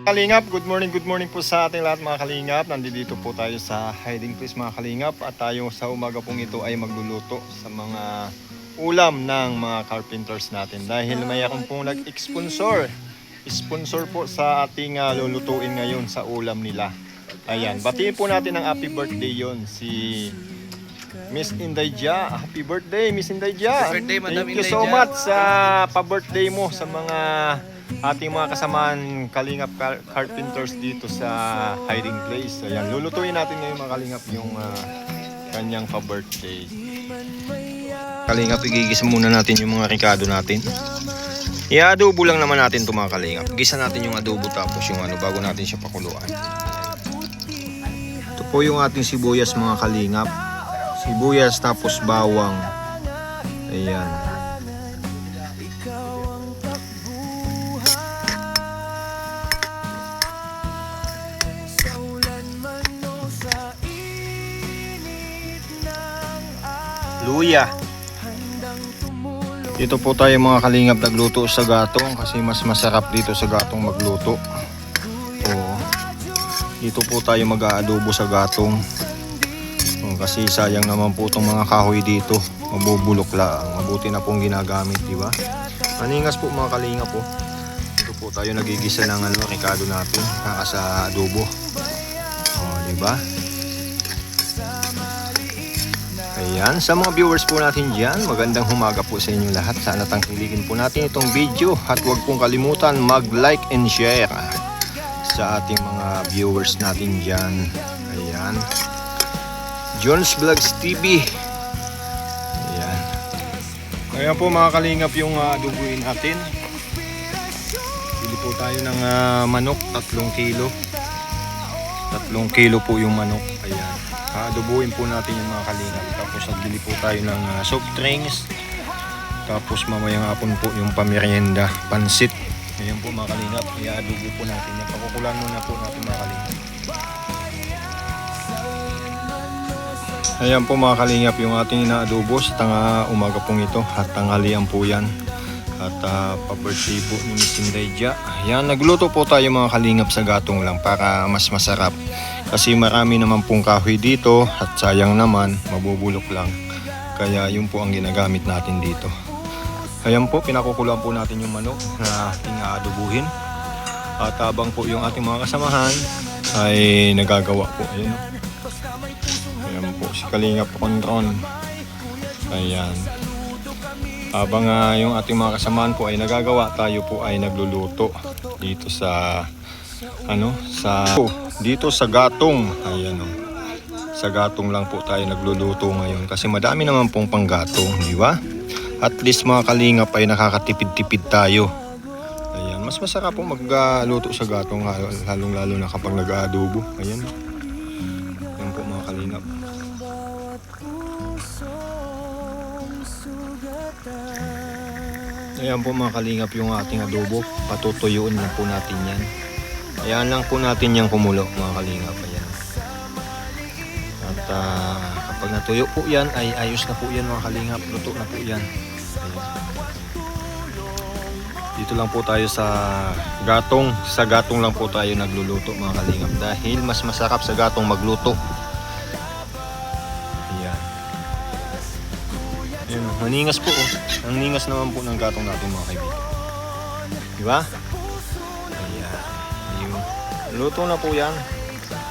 Kalingap, good morning po sa ating lahat mga kalingap. Nandito po tayo sa hiding place mga kalingap at tayo sa umaga pong ito ay magluluto sa mga ulam ng mga carpenters natin dahil may akong pong nag-sponsor po sa ating lulutuin ngayon sa ulam nila. Ayan, batiin po natin ang happy birthday yon si Miss Indayja. Happy birthday Miss Indayja. Happy birthday, Madam Thank you so Indayja. much sa pa-birthday mo sa mga ating mga kasamaan Kalingap Carpenters dito sa hiding place. Ayan, lulutuin natin ngayon mga Kalingap yung kanyang pa-birthday. Kalingap, igigisa muna natin yung mga ricado natin. I-adobo lang naman natin ito mga Kalingap. Gisa natin yung adobo tapos yung bago natin siya pakuluan. Ito po yung ating sibuyas mga Kalingap. Sibuyas tapos bawang. Ayan. Luya. Dito po tayo mga Kalingap nagluto sa gatong kasi mas masarap dito sa gatong magluto. Oo. Dito po tayo mag-aadobo sa gatong. Kasi sayang naman po itong mga kahoy dito. Mabubulok lang. Mabuti na pong ginagamit, di ba? Maningas po mga Kalingap po. Dito po tayo nagigisa ng ricado natin para sa adobo. Oh, di ba? Ayan, sa mga viewers po natin dyan, magandang umaga po sa inyo lahat. Sana tangkilikin po natin itong video at huwag pong kalimutan mag-like and share sa ating mga viewers natin dyan. Ayan, Jones Vlogs TV. Ayan. Ayan po mga Kalingap yung adobuin natin. Bili po tayo ng manok, 3 kilo. 3 kilo po yung manok. Ayan. Adobuin po natin yung mga Kalingap. Tapos nagbili po tayo ng soft drinks. Tapos mamayang hapon po yung pamerienda, pansit. Ayan po mga Kalingap. I-adobo po natin. Pakukulan muna po natin mga Kalingap. Ayan po mga Kalingap yung ating inaadobo sa umaga pong ito. At tanghalian po yan. At pa-birthday po ni Miss Indayja. Ayan, nagluto po tayo mga Kalingap sa gatong lang para mas masarap. Kasi marami naman pong kahoy dito at sayang naman, mabubulok lang. Kaya yun po ang ginagamit natin dito. Ayan po, pinakukulan po natin yung manok na ating aadobuhin. At habang po yung ating mga kasamahan ay nagagawa po. Ayan, ayan po, si Kalingap Conron. Ayan. Habang yung ating mga kasamahan po ay nagagawa, tayo po ay nagluluto dito sa dito sa gatong. Ayan o. Sa gatong lang po tayo nagluluto ngayon kasi madami naman pong panggatong, di ba? At least mga Kalingap ay nakakatipid-tipid tayo. Ayan, mas masarap po magluto sa gatong lalong-lalo na kapag nag-aadobo. Ayan. Ayan po mga Kalingap. Ayan po mga Kalingap yung ating adobo. Patutuyuin lang po natin yan. Ayan lang po natin yung kumulo mga Kalingap. Ayan. At kapag natuyo po yan ay ayos na po yan mga Kalingap. Luto na po yan. Ayan. Dito lang po tayo sa gatong. Sa gatong lang po tayo nagluluto mga Kalingap. Dahil mas masarap sa gatong magluto. Ayan. Ayan, maningas po oh. Ang ningas naman po ng gatong natin mga kaibigan. Diba? Ayan. Luto na po yan.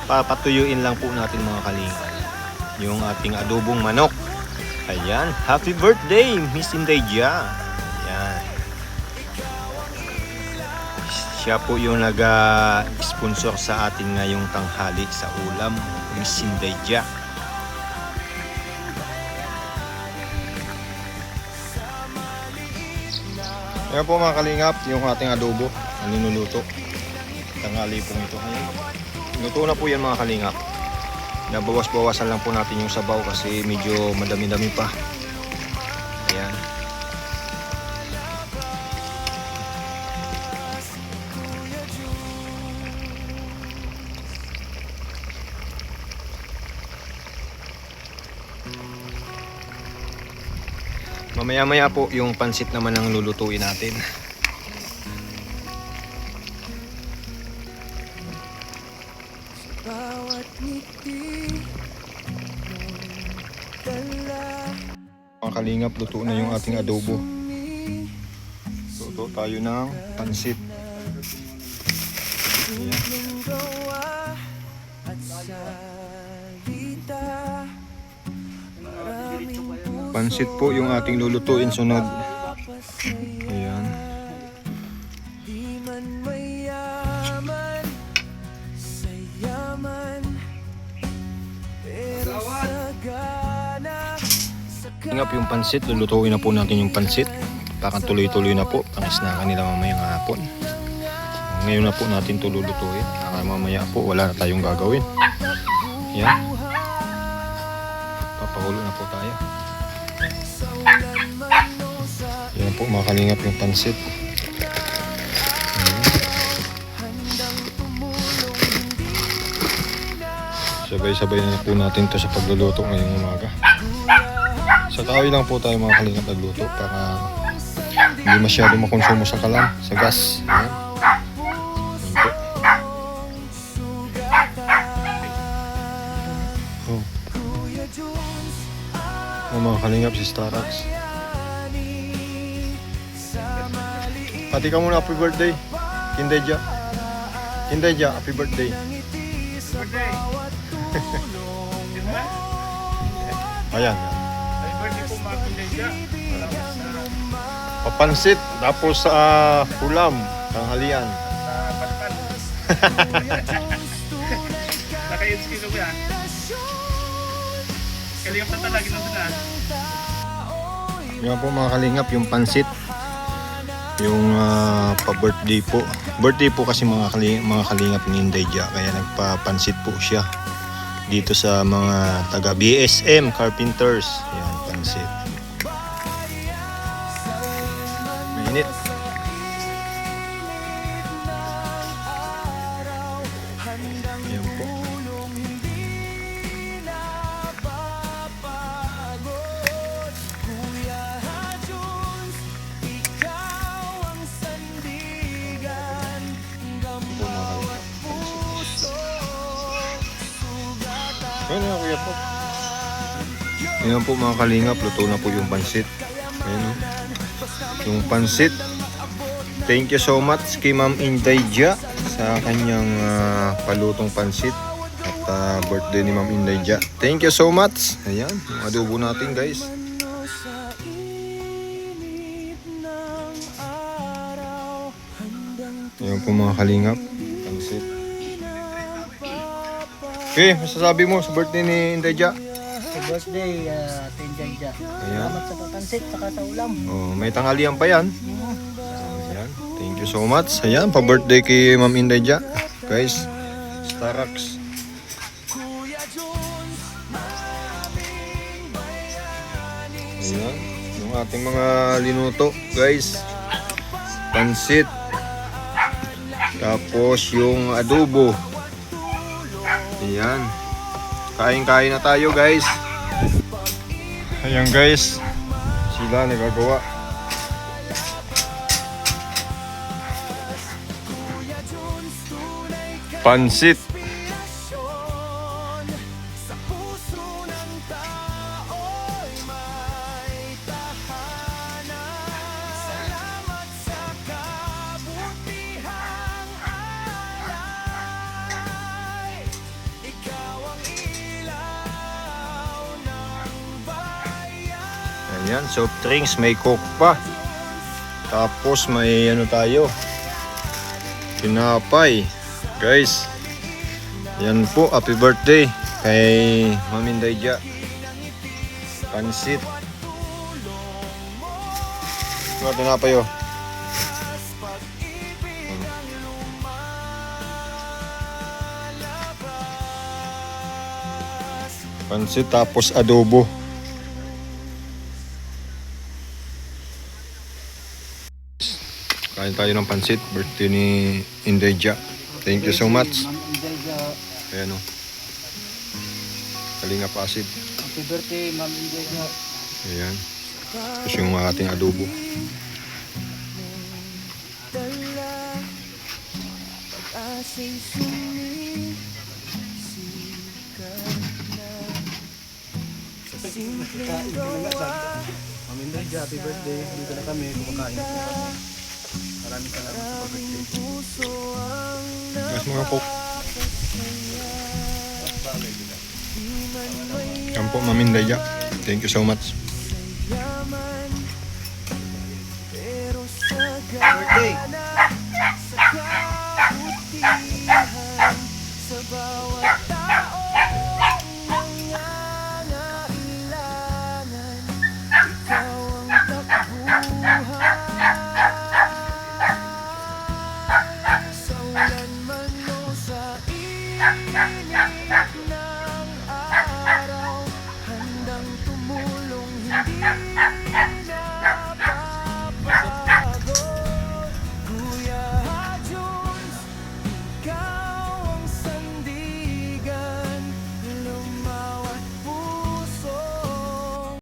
Papatuyuin lang po natin mga Kalingap yung ating adobong manok. Ayan. Happy birthday Miss Indayja. Ayan. Siya po yung nag-sponsor sa atin ngayong tanghali sa ulam, Miss Indayja. Ayan po mga Kalingap yung ating adobo na ninuluto. Tanghali po ito. Luto na po yan mga Kalingap. Nabawas-bawasan lang po natin yung sabaw kasi medyo madami-dami pa. Ayan. Mamaya-maya po yung pansit naman ang lulutuin natin. Mga kalingap, luto na yung ating adobo. Luto tayo ng pansit. Pansit po yung ating lulutuin sunod. Ayan. Ingap yung pansit, lulutuin na po natin yung pansit. Baka tuloy-tuloy na po, pangisnakan nila mamayang hapon. Ngayon na po natin ito lulutuin. Baka mamaya po wala na tayong gagawin. Yan. Papakulo na po tayo. Yan po mga kalingap yung pansit. Sabay-sabay na po natin to sa pagluluto ngayong umaga. Sa kahoy lang po tayo mga kalingap nagluto para hindi masyado makonsumo sa kalan, sa gas. Ayan. Ayan po. Mga kalingap si Starax. Pati ka muna, happy birthday. Kindeja. Kindeja, happy birthday. Ayan. Papansit, tapos sa ulam, tanghalian. Naka-inski ko ya. Kalingap na talaga nandun na. Yan po mga kalingap, yung pansit. Yung pa-birthday po. Birthday po kasi mga kalingap ni Inday Dia, kaya nagpapansit po siya. Dito sa mga taga BSM Carpenters. Yan, pansit. Mainit. Yan po. Ayan kuya po. Ayan po mga kalingap, luto na po yung pansit. Ayan o. Yung pansit. Thank you so much kay Ma'am Inday Dia sa kanyang palutong pansit. At birthday ni Ma'am Inday Dia. Thank you so much. Ayan, yung adobo natin guys. Ayan po mga kalingap, pansit. Okay, masasabi mo sa birthday ni Inday Dia? Happy birthday, Inday Dia. Salamat sa papansit, saka sa ulam. Oh, may tanghalian pa yan. Ayan, thank you so much. Ayan, pa-birthday kay Ma'am Inday Dia. Guys, Starax. Ayan, yung ating mga linuto, guys. Pansit. Tapos yung adobo. Ayan. Kain-kain na tayo guys. Ayan guys. Sila nagagawa. Pansit. Ayan, soft drinks, may coke pa. Tapos may ano tayo, tinapay. Guys, yan po, happy birthday kay Ma'am Inday Dia. Pansit. Ano tinapay oh? Pansit tapos adobo. Kain tayo ng pansit, birthday ni Inday Dia. Thank you so much. Inday Dia. Ayan o. Kalingap acid. Happy birthday, Ma'am Inday Dia. Ayan. Tapos yung ating adobo. Maminday, happy birthday. Dito na kami, kumakain. Maraming salamat sa birthday. Mas mga po. Yan po, Ma'am Inday. Thank you so much.